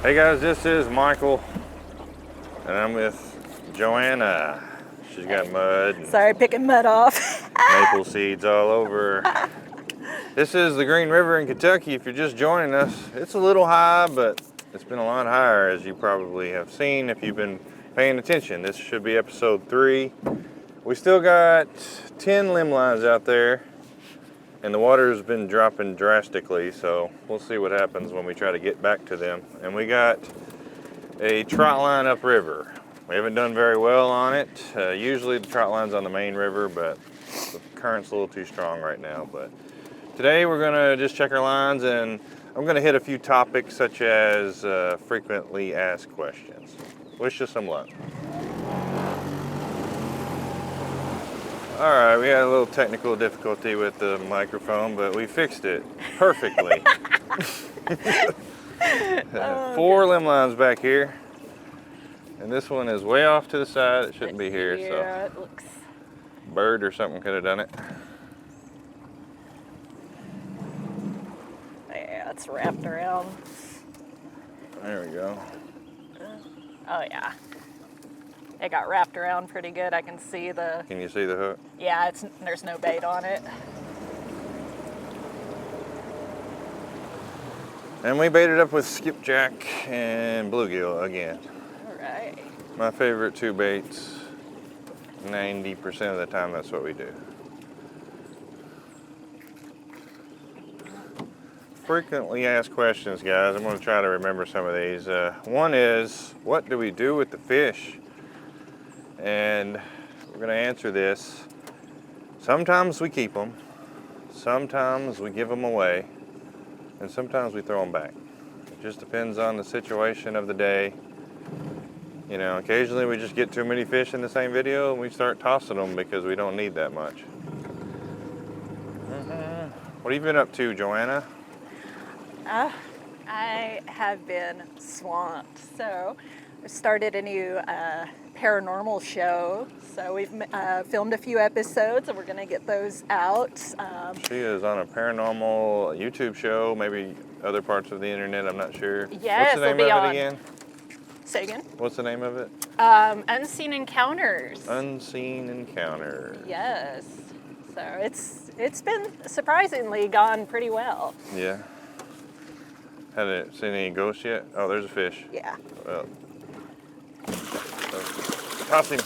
Hey guys, this is Michael, and I'm with JoAnna. She's got mud and Sorry, picking mud off. maple seeds all over. This is the Green River in Kentucky. If you're just joining us, it's a little high, but it's been a lot higher, as you probably have seen if you've been paying attention. This should be episode 3. We still got 10 limb lines out there, and the water's been dropping drastically, so we'll see what happens when we try to get back to them. And we got a trot line upriver. We haven't done very well on it. Usually the trot line's on the main river, but the current's a little too strong right now. But today we're gonna just check our lines, and I'm gonna hit a few topics such as frequently asked questions. Wish you some luck. All right, we had a little technical difficulty with the microphone, but we fixed it perfectly. 4 limb lines back here, and this one is way off to the side. It shouldn't be here, so It looks. bird or something could have done it. Yeah, it's wrapped around. There we go. Oh yeah, it got wrapped around pretty good. I can see the. Can you see the hook? Yeah, there's no bait on it. And we baited up with skipjack and bluegill again. All right. My favorite 2 baits. 90% of the time, that's what we do. Frequently asked questions, guys. I'm going to try to remember some of these. One is, what do we do with the fish? And we're going to answer this. Sometimes we keep them. Sometimes we give them away. And sometimes we throw them back. It just depends on the situation of the day. You know, occasionally we just get too many fish in the same video and we start tossing them because we don't need that much. What have you been up to, JoAnna? I have been swamped. So I started a new paranormal show. So we've filmed a few episodes and we're going to get those out. She is on a paranormal YouTube show, maybe other parts of the internet, I'm not sure. Yes, what's the name of it again? Say again? What's the name of it? Unseen Encounters. Unseen Encounters. Yes. So it's been surprisingly gone pretty well. Yeah. Haven't seen any ghosts yet? Oh, there's a fish. Yeah. Well, toss him.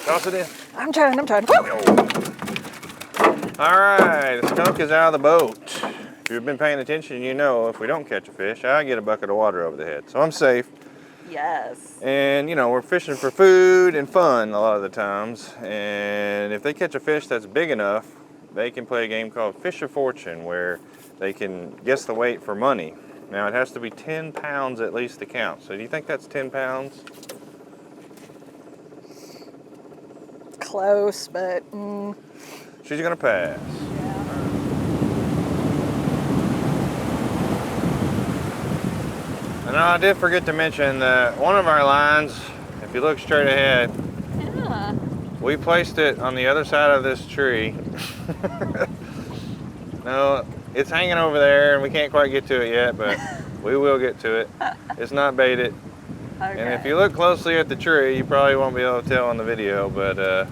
Toss it in. I'm trying. All right, the skunk is out of the boat. If you've been paying attention, you know if we don't catch a fish, I get a bucket of water over the head. So I'm safe. Yes. And, you know, we're fishing for food and fun a lot of the times. And if they catch a fish that's big enough, they can play a game called Fish of Fortune where they can guess the weight for money. Now, it has to be 10 pounds at least to count. So do you think that's 10 pounds? Close, but... She's going to pass. Yeah. And I did forget to mention that one of our lines, if you look straight ahead, Yeah. we placed it on the other side of this tree. No, it's hanging over there and we can't quite get to it yet, but we will get to it. It's not baited. Okay. And if you look closely at the tree, you probably won't be able to tell on the video, but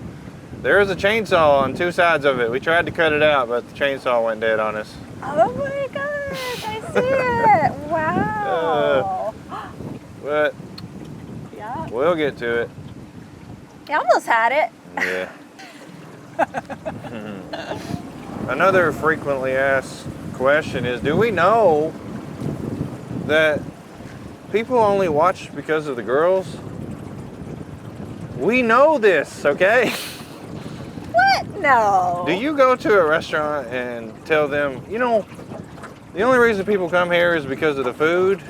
there is a chainsaw on 2 sides of it. We tried to cut it out, but the chainsaw went dead on us. Oh my gosh, I see it. Wow. But Yeah. we'll get to it. You almost had it. Yeah. Another frequently asked question is, do we know that people only watch because of the girls? We know this, okay? What? No. Do you go to a restaurant and tell them, you know, the only reason people come here is because of the food?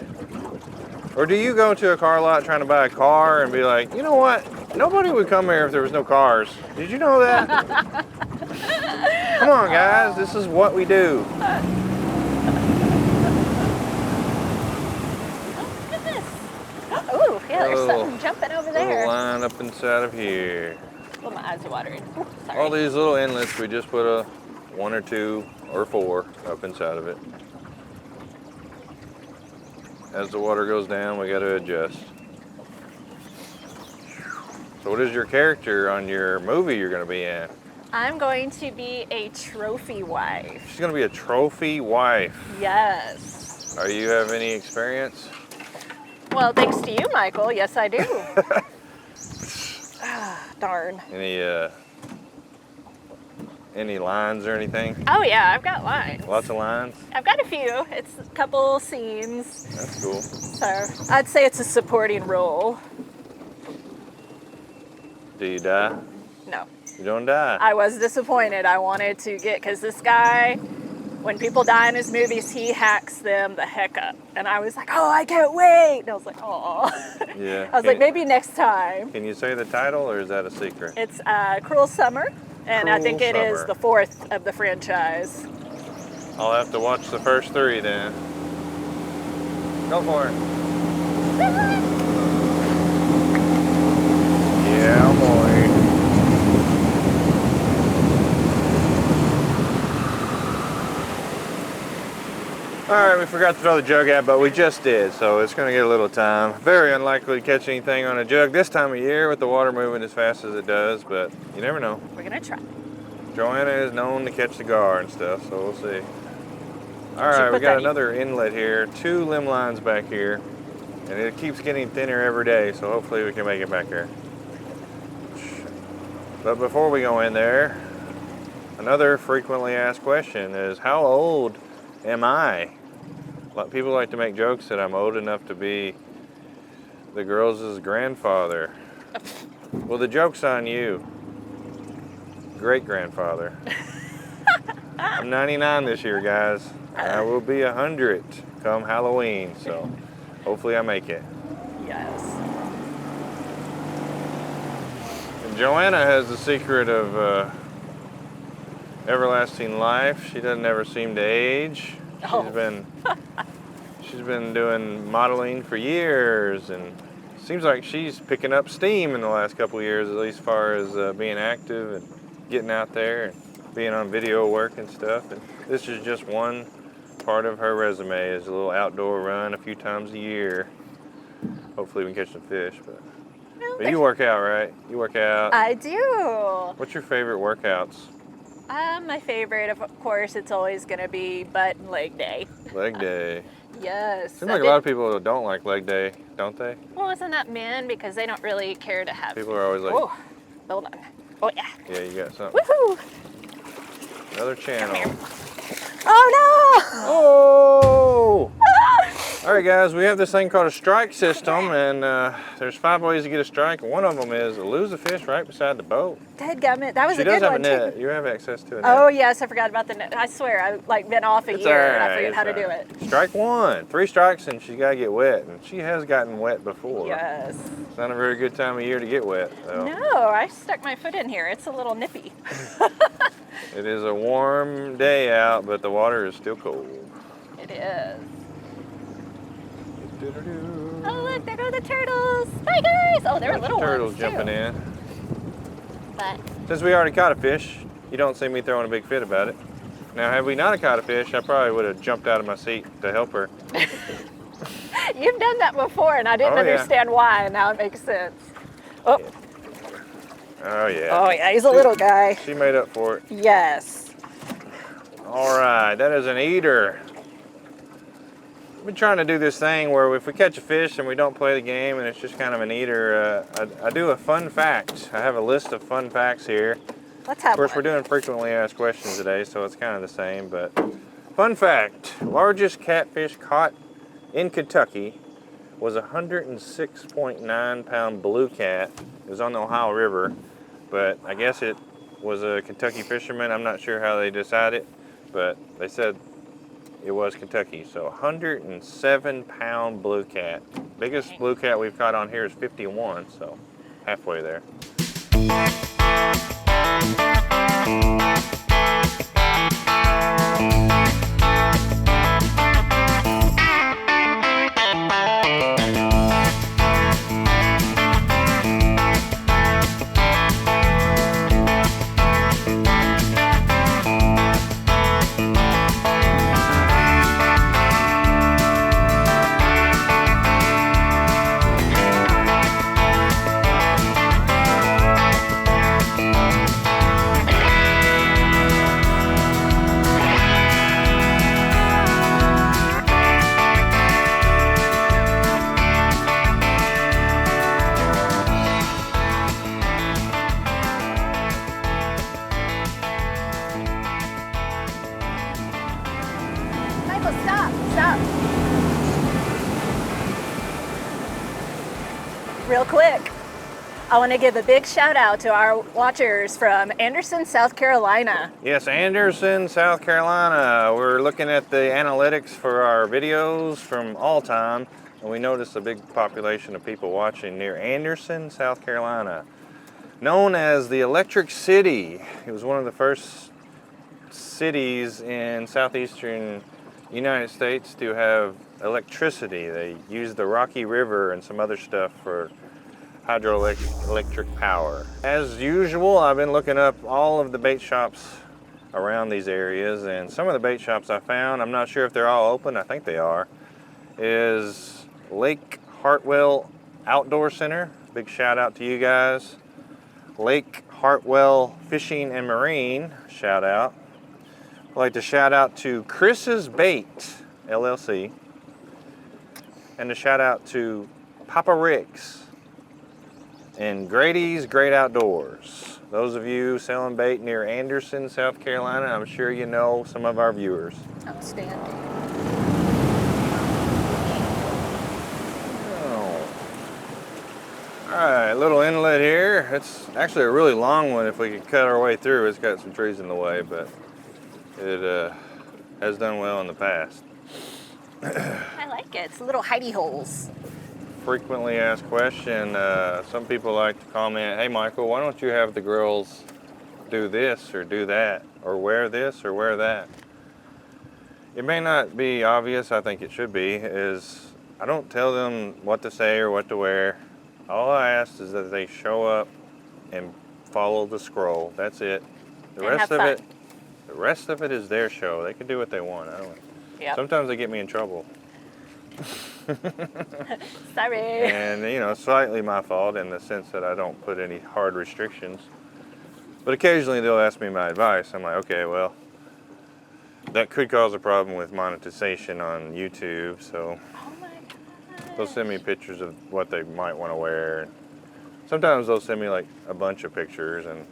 Or do you go to a car lot trying to buy a car and be like, you know what? Nobody would come here if there was no cars. Did you know that? Come on, guys. This is what we do. Oh, goodness. Oh, yeah, there's something jumping over there. Little line up inside of here. Oh, my eyes are watering. Ooh, sorry. All these little inlets, we just put a 1 or 2 or 4 up inside of it. as the water goes down, we got to adjust. So what is your character on your movie you're going to be in? I'm going to be a trophy wife. She's going to be a trophy wife. Yes. Are you have any experience? Well, thanks to you, Michael. Yes, I do. Darn. Any lines or anything? Oh yeah, I've got lines. Lots of lines? I've got a few. It's a couple scenes. That's cool. So I'd say it's a supporting role. Do you die? No. You don't die. I was disappointed. I wanted to get, because this guy, when people die in his movies, he hacks them the heck up. And I was like, oh, I can't wait. And I was like, oh. Yeah. I was like, maybe next time. Can you say the title or is that a secret? It's Cruel Summer. And I think it is the 4th of the franchise. I'll have to watch the first 3 then. Go for it. Yeah, boy. Alright, we forgot to throw the jug out, but we just did, so it's going to get a little time. Very unlikely to catch anything on a jug this time of year with the water moving as fast as it does, but you never know. We're going to try. JoAnna is known to catch the gar and stuff, so we'll see. Alright, we got another inlet here, 2 limb lines back here, and it keeps getting thinner every day, so hopefully we can make it back there. But before we go in there, another frequently asked question is, how old am I? A lot of people like to make jokes that I'm old enough to be the girls' grandfather. Well, the joke's on you. Great-grandfather. I'm 99 this year, guys. I will be 100 come Halloween, so hopefully I make it. Yes. And JoAnna has the secret of everlasting life. She doesn't ever seem to age. She's been doing modeling for years, and seems like she's picking up steam in the last couple of years, at least as far as being active and getting out there and being on video work and stuff. And this is just one part of her resume, is a little outdoor run a few times a year. Hopefully we can catch some fish, but you work out, right? You work out. I do. What's your favorite workouts? My favorite, of course, it's always going to be butt and leg day. Leg day. Yes. Seems like a lot of people don't like leg day, don't they? Well, isn't that men? Because they don't really care to have. People are always like, oh, hold on. Oh, yeah. Yeah, you got something. Woohoo! Another channel. Oh, no! Oh! All right, guys, we have this thing called a strike system, and there's 5 ways to get a strike. One of them is lose a fish right beside the boat. Dadgummit, that was She a good does have one, a net. too. You have access to a net. Oh, yes, I forgot about the net. I swear, I've been off a year, and I forget how to do it. Strike 1. 3 strikes, and she's got to get wet, and she has gotten wet before. Yes. It's not a very good time of year to get wet, though. No, I stuck my foot in here. It's a little nippy. It is a warm day out, but the water is still cold. It is. Oh, look, there go the turtles. Bye, guys. Oh, they're little turtles ones, too. jumping in. But Since we already caught a fish, you don't see me throwing a big fit about it. Now, had we not caught a fish, I probably would have jumped out of my seat to help her. you've done that before, and I didn't understand why, and now it makes sense. Oh. Yeah. Oh, yeah. Oh, yeah, he's a little guy. She made up for it. Yes. All right, that is an eater. I've been trying to do this thing where if we catch a fish and we don't play the game and it's just kind of an eater, I do a fun fact. I have a list of fun facts here. Let's have Of course, one. we're doing frequently asked questions today, so it's kind of the same, but fun fact, largest catfish caught in Kentucky was a 106.9 pound blue cat. It was on the Ohio River, but I guess it was a Kentucky fisherman. I'm not sure how they decided, but they said it was Kentucky. So 107 pound blue cat. Biggest blue cat we've caught on here is 51, so halfway there. Michael, stop, stop. Real quick, I want to give a big shout out to our watchers from Anderson, South Carolina. Yes, Anderson, South Carolina. We're looking at the analytics for our videos from all time, and we noticed a big population of people watching near Anderson, South Carolina. Known as the Electric City. It was one of the first cities in southeastern United States to have electricity. They used the Rocky River and some other stuff for hydroelectric power. As usual, I've been looking up all of the bait shops around these areas, and some of the bait shops I found, I'm not sure if they're all open, I think they are, is Lake Hartwell Outdoor Center. Big shout out to you guys. Lake Hartwell Fishing and Marine, shout out. I'd like to shout out to Chris's Bait, LLC, and a shout out to Papa Rick's and Grady's Great Outdoors. Those of you selling bait near Anderson, South Carolina, I'm sure you know some of our viewers. Outstanding. Oh. All right, little inlet here. It's actually a really long one if we could cut our way through. It's got some trees in the way, but it has done well in the past. I like it. It's little hidey holes. Frequently asked question. Some people like to comment, hey Michael, why don't you have the girls do this or do that, or wear this or wear that? It may not be obvious, I think it should be, is I don't tell them what to say or what to wear. All I ask is that they show up and follow the scroll. That's it. The rest of it is their show. They can do what they want. I don't. Yep. Sometimes they get me in trouble. Sorry. And you know, slightly my fault in the sense that I don't put any hard restrictions. But occasionally they'll ask me my advice. I'm like, okay, well, that could cause a problem with monetization on YouTube. So Oh my God. they'll send me pictures of what they might want to wear. Sometimes they'll send me like a bunch of pictures, and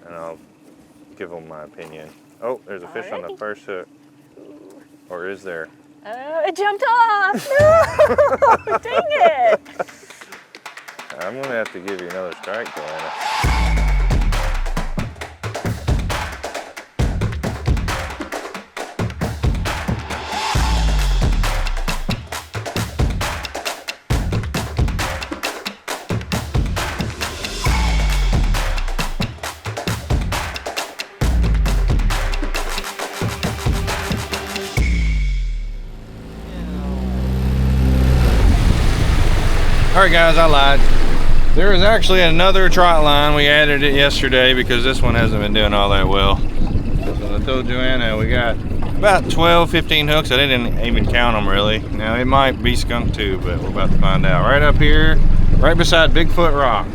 I'll give them my opinion. Oh, there's a fish on the first hook. Or is there? Oh, it jumped off! No! Dang it! I'm gonna have to give you another strike, JoAnna. All right, guys, I lied. There is actually another trot line. We added it yesterday because this one hasn't been doing all that well. So I told JoAnna we got about 12, 15 hooks. I didn't even count them really. Now it might be skunk too, but we're about to find out. Right up here, right beside Bigfoot Rock.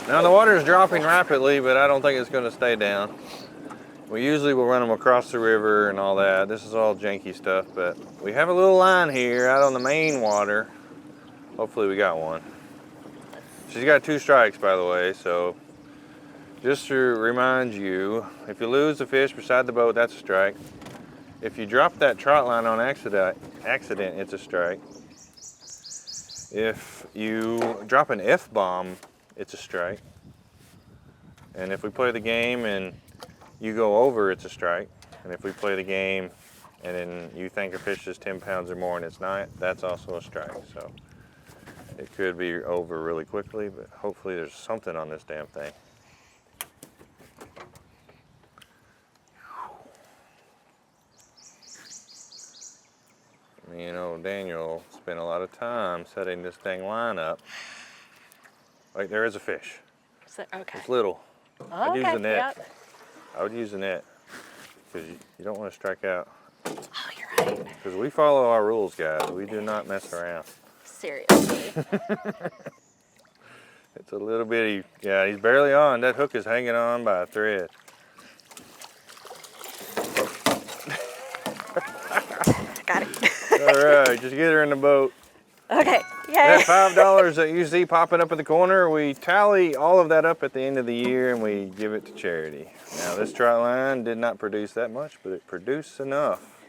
Now the water is dropping rapidly, but I don't think it's going to stay down. We usually will run them across the river and all that. This is all janky stuff, but we have a little line here out on the main water. Hopefully we got one. She's got 2 strikes, by the way, so just to remind you, if you lose the fish beside the boat, that's a strike. If you drop that trot line on accident, it's a strike. If you drop an F-bomb, it's a strike. And if we play the game and you go over, it's a strike. And if we play the game and then you think a fish is 10 pounds or more and it's not, that's also a strike. So it could be over really quickly, but hopefully there's something on this damn thing. Me and old Daniel spent a lot of time setting this dang line up. Wait, there is a fish. Okay. It's little. Oh, I'd use the net. Yep. I would use the net because you don't want to strike out. Oh, you're right. Because we follow our rules, guys. We do not mess around. Seriously. It's a little bitty. Yeah, he's barely on. That hook is hanging on by a thread. right, just get her in the boat. Okay, That yay. $5 that you see popping up in the corner, we tally all of that up at the end of the year and we give it to charity. Now this trot line did not produce that much, but it produced enough.